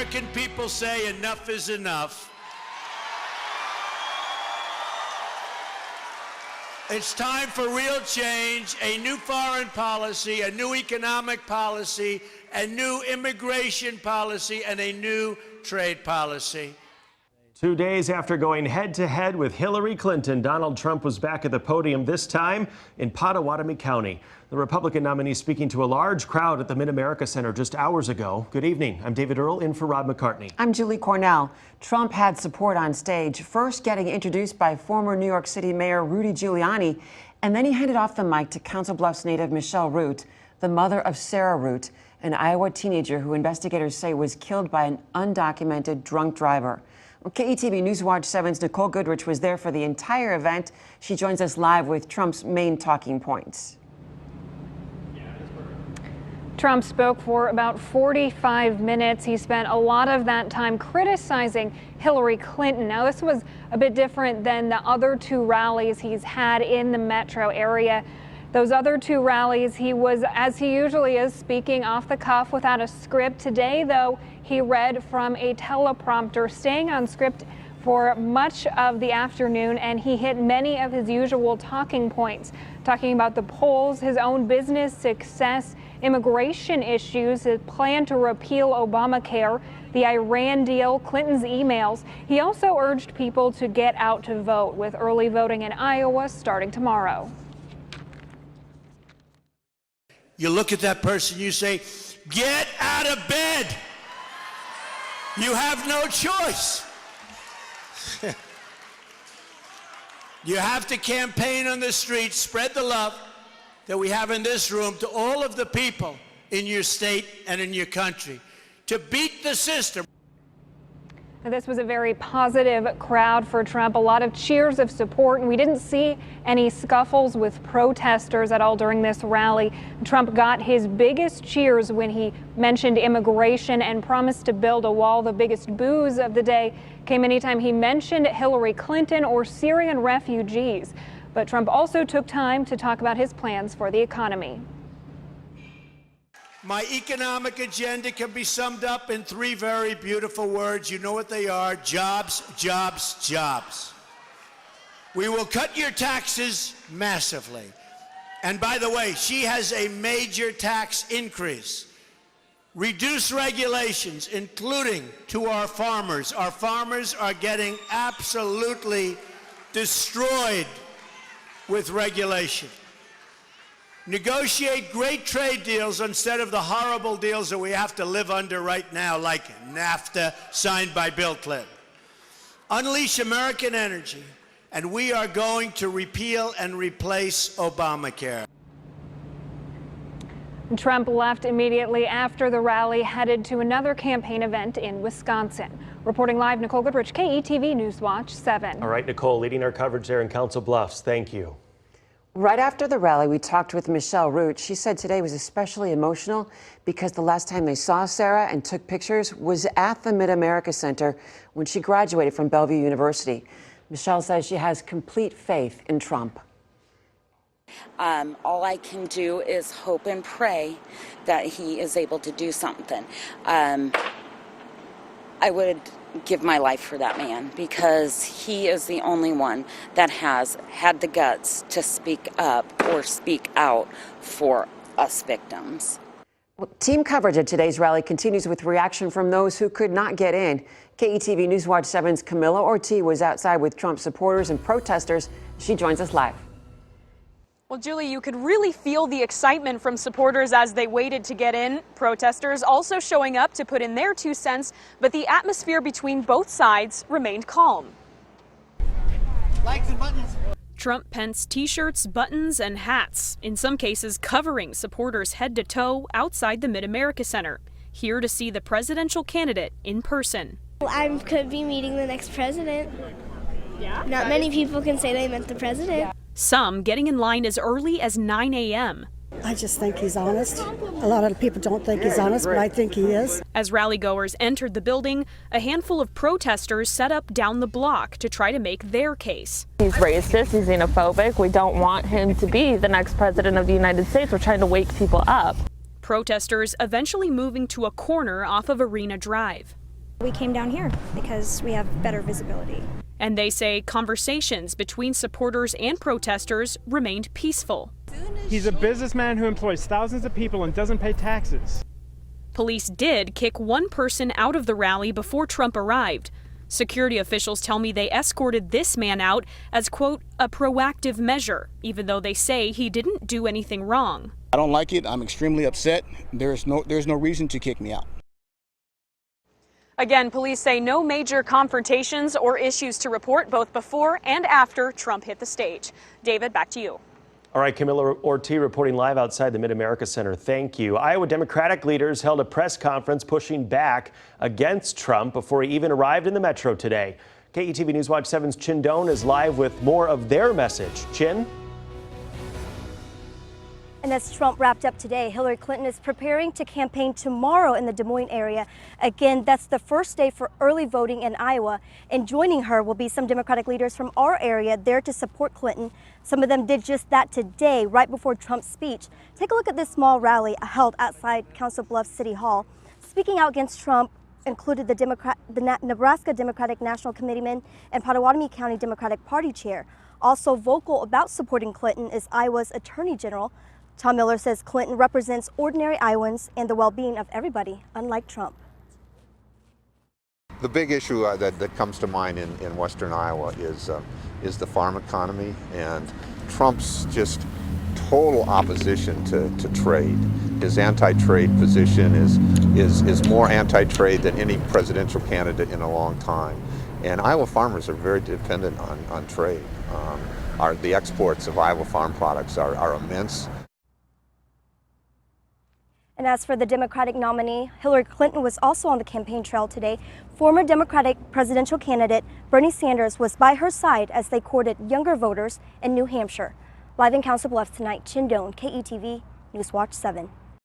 American people say enough is enough. It's time for real change, a new foreign policy, a new economic policy, a new immigration policy, and a new trade policy. 2 days after going head-to-head with Hillary Clinton, Donald Trump was back at the podium, this time in Pottawatomie County. The Republican nominee speaking to a large crowd at the Mid-America Center just hours ago. Good evening. I'm David Earle, in for Rob McCartney. I'm Julie Cornell. Trump had support on stage, first getting introduced by former New York City Mayor Rudy Giuliani, and then he handed off the mic to Council Bluffs native Michelle Root, the mother of Sarah Root, an Iowa teenager who investigators say was killed by an undocumented drunk driver. Well, KETV News Watch 7's Nicole Goodrich was there for the entire event. She joins us live with Trump's main talking points. Trump spoke for about 45 minutes. He spent a lot of that time criticizing Hillary Clinton. Now, this was a bit different than the other two rallies he's had in the metro area. Those other two rallies, he was, as he usually is, speaking off the cuff without a script. Today, though, he read from a teleprompter, staying on script for much of the afternoon, and he hit many of his usual talking points, talking about the polls, his own business success, immigration issues, his plan to repeal Obamacare, the Iran deal, Clinton's emails. He also urged people to get out to vote, with early voting in Iowa starting tomorrow. You look at that person, you say, get out of bed. You have no choice. You have to campaign on the streets, spread the love that we have in this room to all of the people in your state and in your country to beat the system. This was a very positive crowd for Trump, a lot of cheers of support, and we didn't see any scuffles with protesters at all during this rally. Trump got his biggest cheers when he mentioned immigration and promised to build a wall. The biggest boos of the day came anytime he mentioned Hillary Clinton or Syrian refugees. But Trump also took time to talk about his plans for the economy. My economic agenda can be summed up in three very beautiful words. You know what they are: jobs, jobs, jobs. We will cut your taxes massively. And by the way, she has a major tax increase. Reduce regulations, including to our farmers. Our farmers are getting absolutely destroyed with regulation. Negotiate great trade deals instead of the horrible deals that we have to live under right now, like NAFTA, signed by Bill Clinton. Unleash American energy, and we are going to repeal and replace Obamacare. Trump left immediately after the rally, headed to another campaign event in Wisconsin. Reporting live, Nicole Goodrich, KETV News Watch 7. All right, Nicole, leading our coverage there in Council Bluffs. Thank you. Right after the rally, we talked with Michelle Root. She said today was especially emotional because the last time they saw Sarah and took pictures was at the Mid-America Center when she graduated from Bellevue University. Michelle says she has complete faith in Trump. All I can do is hope and pray that he is able to do something. I would give my life for that man because he is the only one that has had the guts to speak up or speak out for us victims. Well, team coverage of today's rally continues with reaction from those who could not get in. KETV News Watch 7's Camilla Ortiz was outside with Trump supporters and protesters. She joins us live. Well, Julie, you could really feel the excitement from supporters as they waited to get in. Protesters also showing up to put in their 2 cents, but the atmosphere between both sides remained calm. Likes and buttons. Trump Pence t-shirts, buttons, and hats, in some cases covering supporters head to toe outside the Mid-America Center, here to see the presidential candidate in person. I could be meeting the next president. Yeah. Not many people can say they met the president. Some getting in line as early as 9 a.m. I just think he's honest. A lot of people don't think he's honest, but I think he is. As rallygoers entered the building, a handful of protesters set up down the block to try to make their case. He's racist, he's xenophobic. We don't want him to be the next president of the United States. We're trying to wake people up. Protesters eventually moving to a corner off of Arena Drive. We came down here because we have better visibility. And they say conversations between supporters and protesters remained peaceful. He's a businessman who employs thousands of people and doesn't pay taxes. Police did kick one person out of the rally before Trump arrived. Security officials tell me they escorted this man out as, quote, a proactive measure, even though they say he didn't do anything wrong. I don't like it. I'm extremely upset. There's no reason to kick me out. Again, police say no major confrontations or issues to report both before and after Trump hit the stage. David, back to you. All right, Camila Ortiz reporting live outside the Mid-America Center. Thank you. Iowa Democratic leaders held a press conference pushing back against Trump before he even arrived in the metro today. KETV News Watch 7's Chin Doan is live with more of their message. Chin? And as Trump wrapped up today, Hillary Clinton is preparing to campaign tomorrow in the Des Moines area. Again, that's the first day for early voting in Iowa. And joining her will be some Democratic leaders from our area there to support Clinton. Some of them did just that today, right before Trump's speech. Take a look at this small rally held outside Council Bluffs City Hall. Speaking out against Trump included the Nebraska Democratic National Committeeman and Pottawatomie County Democratic Party chair. Also vocal about supporting Clinton is Iowa's Attorney General. Tom Miller says Clinton represents ordinary Iowans and the well-being of everybody, unlike Trump. The big issue that comes to mind in western Iowa is the farm economy and Trump's just total opposition to trade. His anti-trade position is more anti-trade than any presidential candidate in a long time. And Iowa farmers are very dependent on trade. The exports of Iowa farm products are immense. And as for the Democratic nominee, Hillary Clinton was also on the campaign trail today. Former Democratic presidential candidate Bernie Sanders was by her side as they courted younger voters in New Hampshire. Live in Council Bluffs tonight, Chin Doan, KETV News Watch 7.